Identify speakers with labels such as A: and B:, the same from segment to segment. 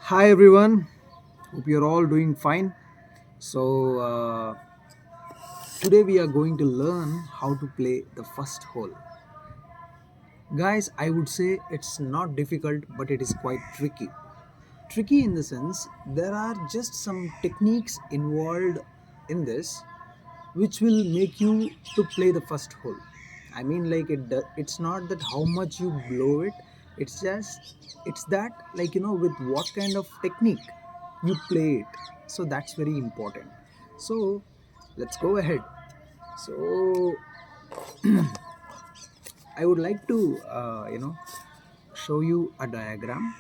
A: Hi everyone, hope you're all doing fine. So, today we are going to learn how to play the first hole. Guys, I would say it's not difficult, but it is quite tricky. Tricky in the sense there are just some techniques involved in this which will make you to play the first hole. I mean, like it's not that how much you blow it, it's that, like, with what kind of technique you play it. So that's very important. So let's go ahead. So I would like to show you a diagram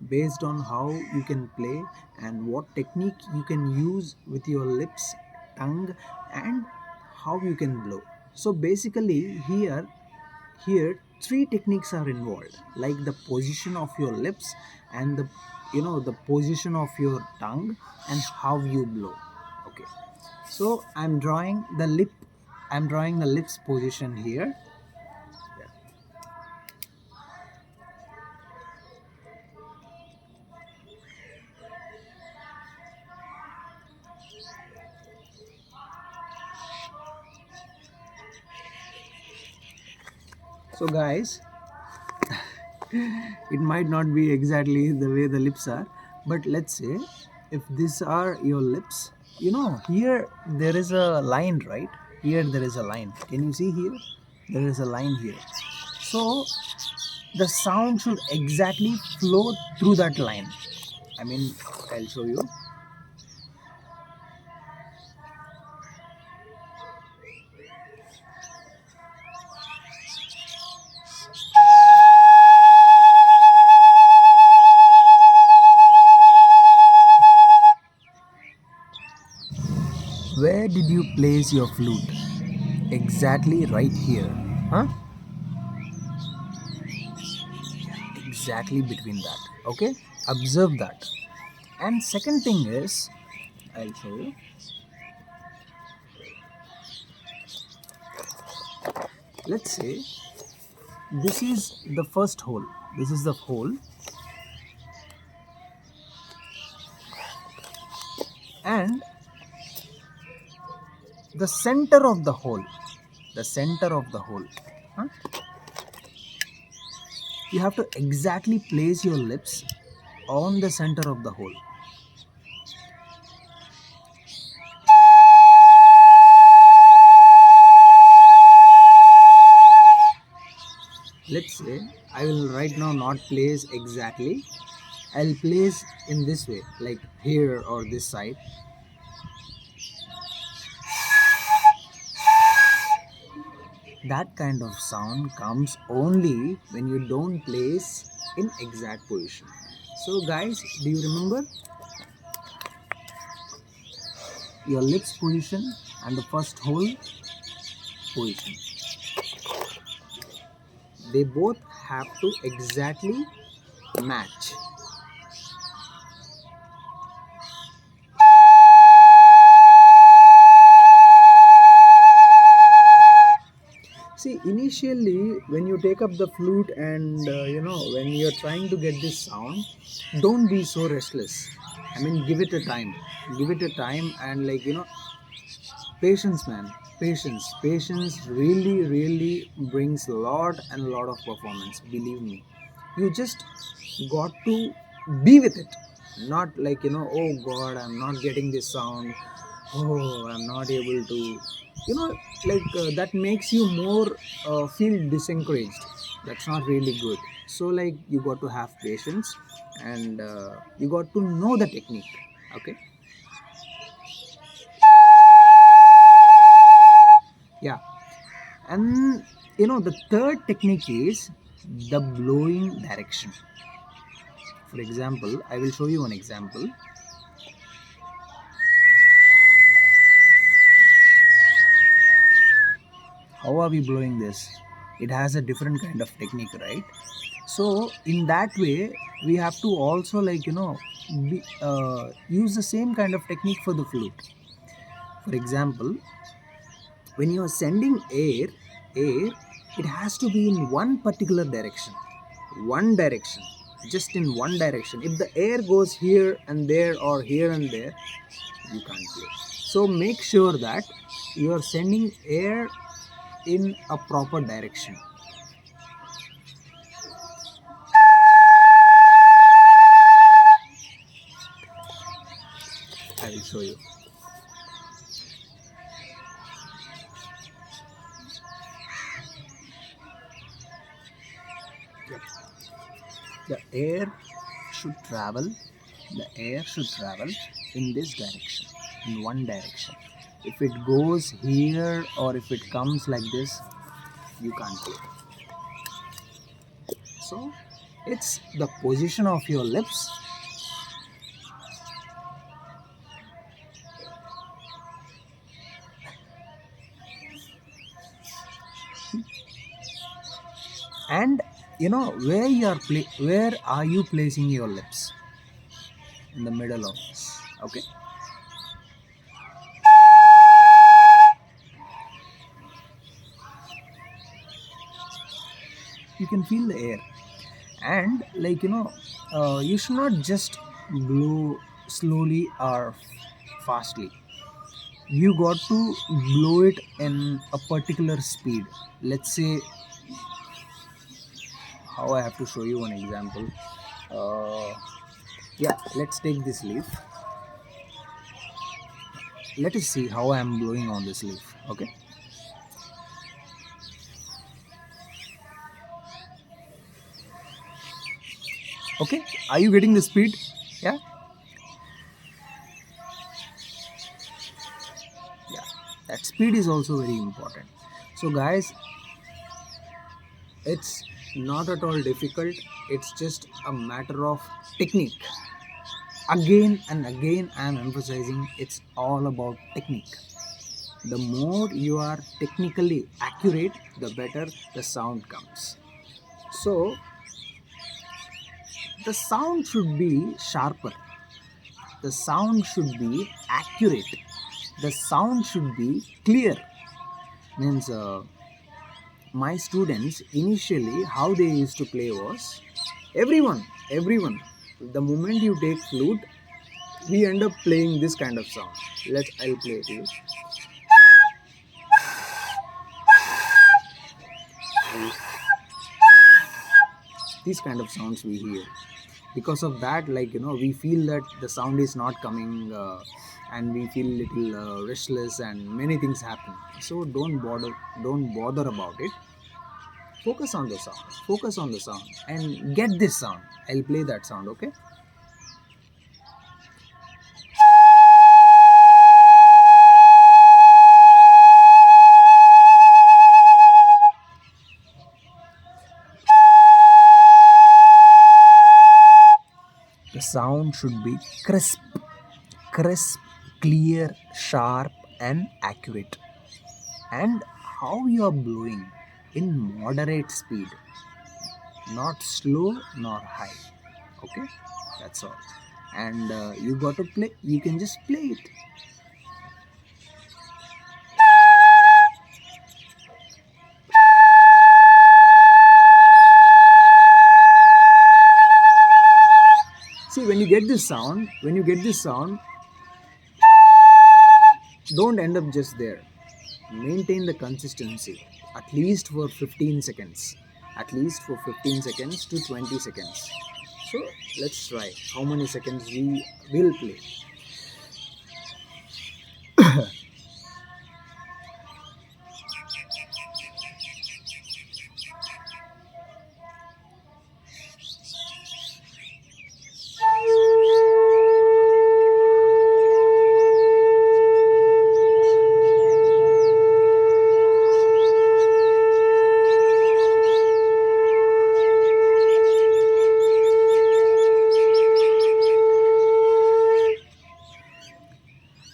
A: based on how you can play and what technique you can use with your lips, tongue, and how you can blow. So basically here three techniques are involved, like the position of your lips and the position of your tongue and how you blow. Okay, so I'm drawing the lips position here. So guys, it might not be exactly the way the lips are, but let's say if these are your lips, here there is a line, right? Here there is a line. Can you see here? There is a line here. So the sound should exactly flow through that line. I mean, I'll show you. Where did you place your flute? Exactly right here. Huh? Exactly between that. Okay? Observe that. And second thing is, I'll show you. Let's say this is the first hole. This is the hole, and the center of the hole. The center of the hole. Huh? You have to exactly place your lips on the center of the hole. Let's say I will right now not place exactly. I'll place in this way, like here or this side. That kind of sound comes only when you don't place in exact position. So guys, do you remember your lips position and the first hole position? They both have to exactly match. See, initially when you take up the flute and when you're trying to get this sound, don't be so restless. I mean, give it a time. Give it a time, and patience, man. Patience really, really brings a lot and a lot of performance. Believe me. You just got to be with it. Not like, oh God, I'm not getting this sound. Oh, I'm not able to, that makes you more feel disencouraged. That's not really good. So, like, you got to have patience, and you got to know the technique. Okay. Yeah. And the third technique is the blowing direction. For example, I will show you one example. How are we blowing this? It has a different kind of technique, right? So in that way, we have to also, use the same kind of technique for the flute. For example, when you are sending air, it has to be in one particular direction. One direction. just in one direction. If the air goes here and there or here and there, you can't play. So make sure that you are sending air in a proper direction. I will show you. Yep. The air should travel. The air should travel in this direction, in one direction. If it goes here or if it comes like this, you can't play. So it's the position of your lips. And where are you placing your lips? In the middle of this. Okay. You can feel the air. And you should not just blow slowly or fastly. You got to blow it in a particular speed. Let's say, how I have to show you one example. Yeah, let's take this leaf. Let us see how I am blowing on this leaf. Okay. Okay, are you getting the speed? Yeah. Yeah, that speed is also very important. So guys, it's not at all difficult. It's just a matter of technique. Again and again I am emphasizing, it's all about technique. The more you are technically accurate, the better the sound comes. So the sound should be sharper, the sound should be accurate, the sound should be clear. Means my students initially, how they used to play was, everyone, the moment you take flute, we end up playing this kind of sound. I'll play it to you. These kind of sounds we hear. Because of that, we feel that the sound is not coming, and we feel little restless, and many things happen. So don't bother about it. Focus on the sound and get this sound. I'll play that sound. Okay. The sound should be crisp, clear, sharp, and accurate. And how you are blowing, in moderate speed, not slow nor high. Okay, that's all. And you got to play. You can just play it. See, when you get this sound, don't end up just there. Maintain the consistency at least for 15 seconds. At least for 15 seconds to 20 seconds. So let's try how many seconds we will play.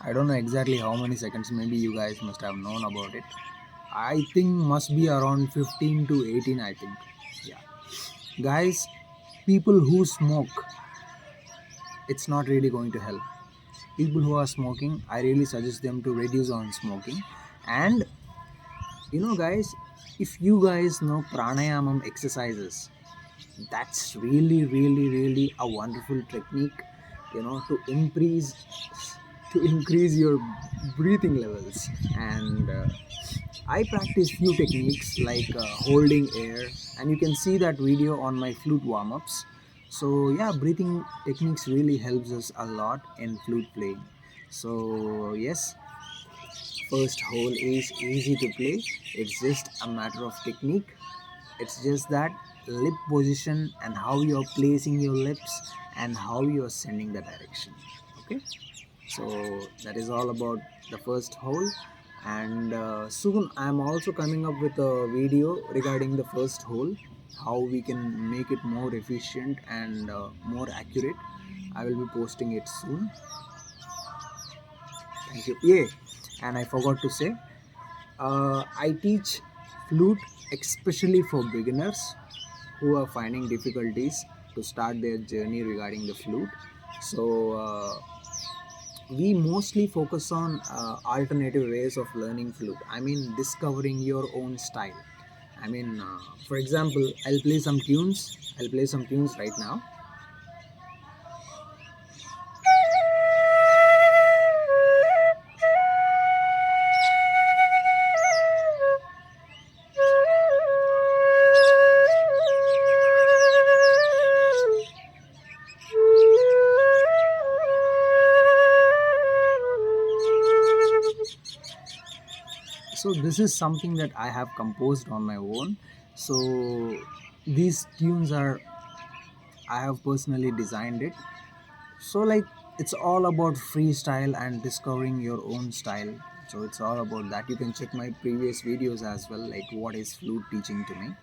A: I don't know exactly how many seconds, maybe you guys must have known about it. I think must be around 15 to 18, I think. Yeah. Guys, people who smoke, it's not really going to help. People who are smoking, I really suggest them to reduce on smoking. And guys, if you guys know pranayamam exercises, That's really a wonderful technique, to increase your breathing levels. And I practice few techniques like holding air, and you can see that video on my flute warm-ups. So yeah, breathing techniques really helps us a lot in flute playing. So yes, first hole is easy to play. It's just a matter of technique. It's just that lip position and how you're placing your lips and how you're sending the direction. Okay, so that is all about the first hole. And soon I'm also coming up with a video regarding the first hole, how we can make it more efficient and more accurate. I will be posting it soon. Thank you. Yeah, and I forgot to say, I teach flute especially for beginners who are finding difficulties to start their journey regarding the flute. So we mostly focus on alternative ways of learning flute. I mean, discovering your own style. I mean, for example, I'll play some tunes right now. So this is something that I have composed on my own. So these tunes are, I have personally designed it. So like, it's all about freestyle and discovering your own style. So it's all about that. You can check my previous videos as well, like what is flute teaching to me.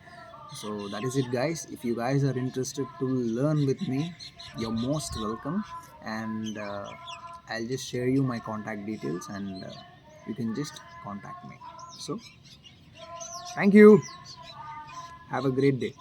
A: So that is it, guys. If you guys are interested to learn with me, you're most welcome. And I'll just share you my contact details, and you can just contact me. So thank you. Have a great day.